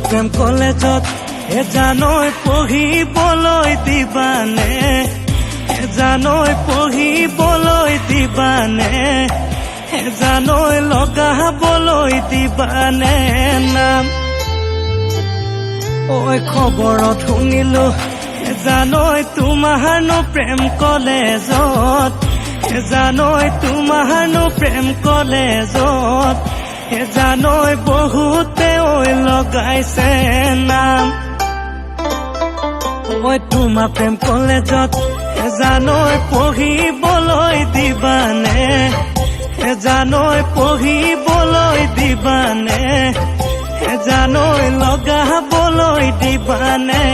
প্ৰেম কলেজত জানৈ পঢ়িবলৈ দিবানে জানৈ পঢ়িবলৈ দিবানে জানৈ লগাবলৈ দিবানে নাম ঐ খবৰত শুনিলো জানৈ তোমাৰনো প্ৰেম কলেজত জানৈ তোমাৰনো প্ৰেম কলেজত জানৈ বহুতে ঐ লগাইছে নাম ঐ তোমাৰ প্ৰেম কলেজত জানৈ পঢ়িবলৈ দিবানে জানৈ পঢ়িবলৈ দিবানে জানৈ লগাবলৈ দিবানে